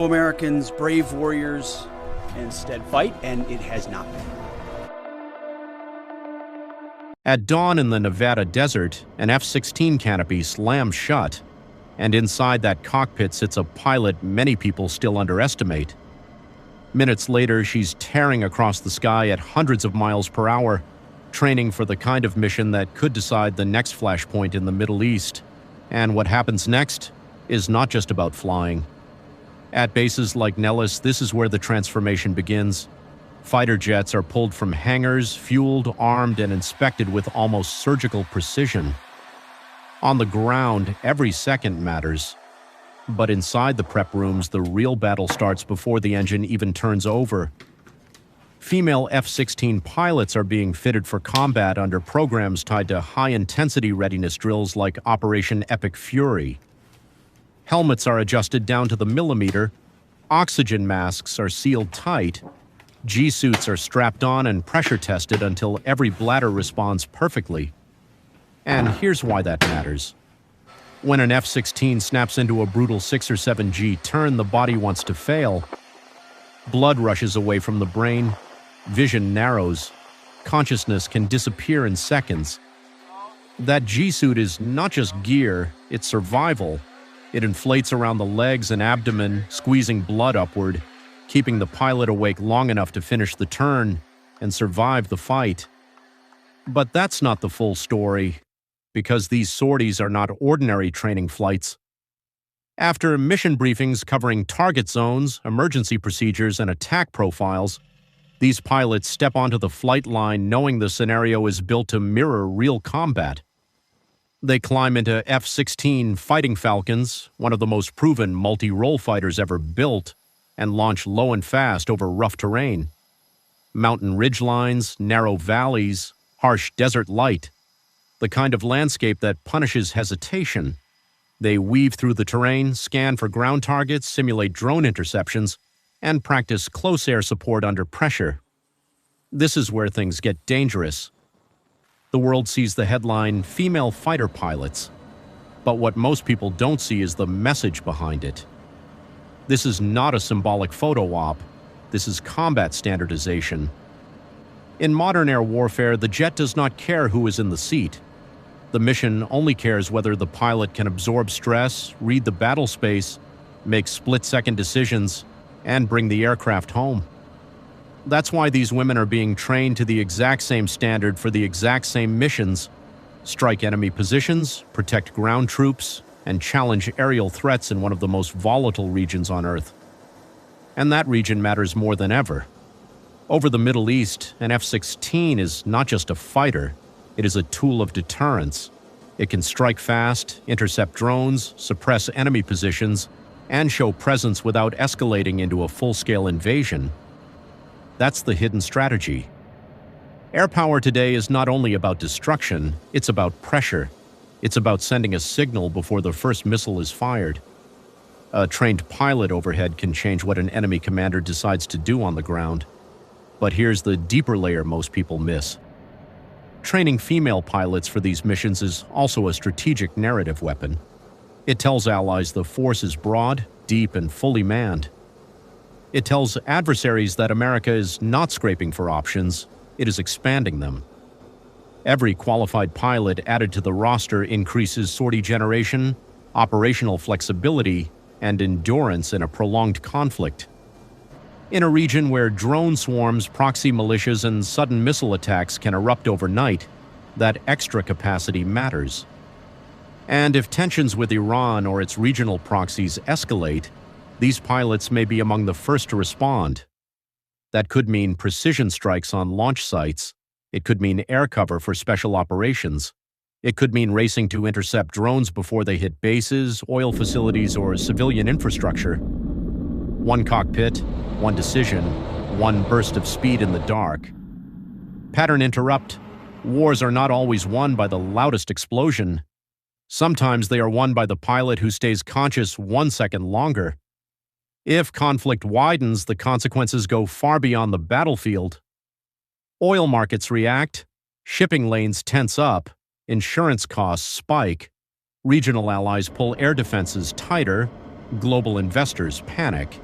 Americans, brave warriors, instead fight, and it has not been. At dawn in the Nevada desert, an F-16 canopy slams shut, and inside that cockpit sits a pilot many people still underestimate. Minutes later, she's tearing across the sky at hundreds of miles per hour, training for the kind of mission that could decide the next flashpoint in the Middle East. And what happens next is not just about flying. At bases like Nellis, this is where the transformation begins. Fighter jets are pulled from hangars, fueled, armed, and inspected with almost surgical precision. On the ground, every second matters. But inside the prep rooms, the real battle starts before the engine even turns over. Female F-16 pilots are being fitted for combat under programs tied to high-intensity readiness drills like Operation Epic Fury. Helmets are adjusted down to the millimeter, oxygen masks are sealed tight, G-suits are strapped on and pressure tested until every bladder responds perfectly. And here's why that matters. When an F-16 snaps into a brutal 6 or 7 G turn the body wants to fail, blood rushes away from the brain, vision narrows, consciousness can disappear in seconds. That G-suit is not just gear, it's survival. It inflates around the legs and abdomen, squeezing blood upward, keeping the pilot awake long enough to finish the turn and survive the fight. But that's not the full story, because these sorties are not ordinary training flights. After mission briefings covering target zones, emergency procedures, and attack profiles, these pilots step onto the flight line knowing the scenario is built to mirror real combat. They climb into F-16 Fighting Falcons, one of the most proven multi-role fighters ever built, and launch low and fast over rough terrain. Mountain ridgelines, narrow valleys, harsh desert light. The kind of landscape that punishes hesitation. They weave through the terrain, scan for ground targets, simulate drone interceptions, and practice close air support under pressure. This is where things get dangerous. The world sees the headline, "Female Fighter Pilots," but what most people don't see is the message behind it. This is not a symbolic photo op. This is combat standardization. In modern air warfare, the jet does not care who is in the seat. The mission only cares whether the pilot can absorb stress, read the battle space, make split-second decisions, and bring the aircraft home. That's why these women are being trained to the exact same standard for the exact same missions: strike enemy positions, protect ground troops, and challenge aerial threats in one of the most volatile regions on Earth. And that region matters more than ever. Over the Middle East, an F-16 is not just a fighter, it is a tool of deterrence. It can strike fast, intercept drones, suppress enemy positions, and show presence without escalating into a full-scale invasion. That's the hidden strategy. Air power today is not only about destruction, it's about pressure. It's about sending a signal before the first missile is fired. A trained pilot overhead can change what an enemy commander decides to do on the ground. But here's the deeper layer most people miss. Training female pilots for these missions is also a strategic narrative weapon. It tells allies the force is broad, deep, and fully manned. It tells adversaries that America is not scraping for options, it is expanding them. Every qualified pilot added to the roster increases sortie generation, operational flexibility, and endurance in a prolonged conflict. In a region where drone swarms, proxy militias, and sudden missile attacks can erupt overnight, that extra capacity matters. And if tensions with Iran or its regional proxies escalate, these pilots may be among the first to respond. That could mean precision strikes on launch sites. It could mean air cover for special operations. It could mean racing to intercept drones before they hit bases, oil facilities, or civilian infrastructure. One cockpit, one decision, one burst of speed in the dark. Pattern interrupt. Wars are not always won by the loudest explosion. Sometimes they are won by the pilot who stays conscious 1 second longer. If conflict widens, the consequences go far beyond the battlefield. Oil markets react, shipping lanes tense up, insurance costs spike, regional allies pull air defenses tighter, global investors panic.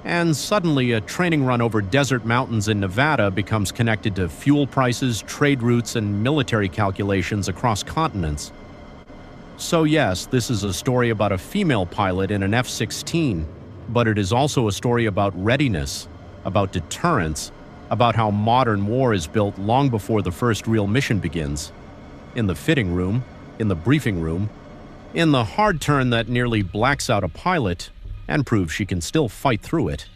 And suddenly, a training run over desert mountains in Nevada becomes connected to fuel prices, trade routes, and military calculations across continents. So yes, this is a story about a female pilot in an F-16, but it is also a story about readiness, about deterrence, about how modern war is built long before the first real mission begins. In the fitting room, in the briefing room, in the hard turn that nearly blacks out a pilot and proves she can still fight through it.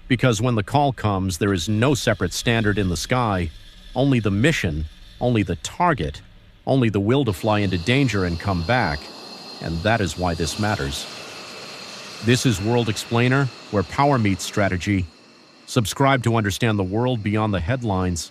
Because when the call comes, there is no separate standard in the sky, only the mission, only the target, only the will to fly into danger and come back, and that is why this matters. This is World Explainer, where power meets strategy. Subscribe to understand the world beyond the headlines.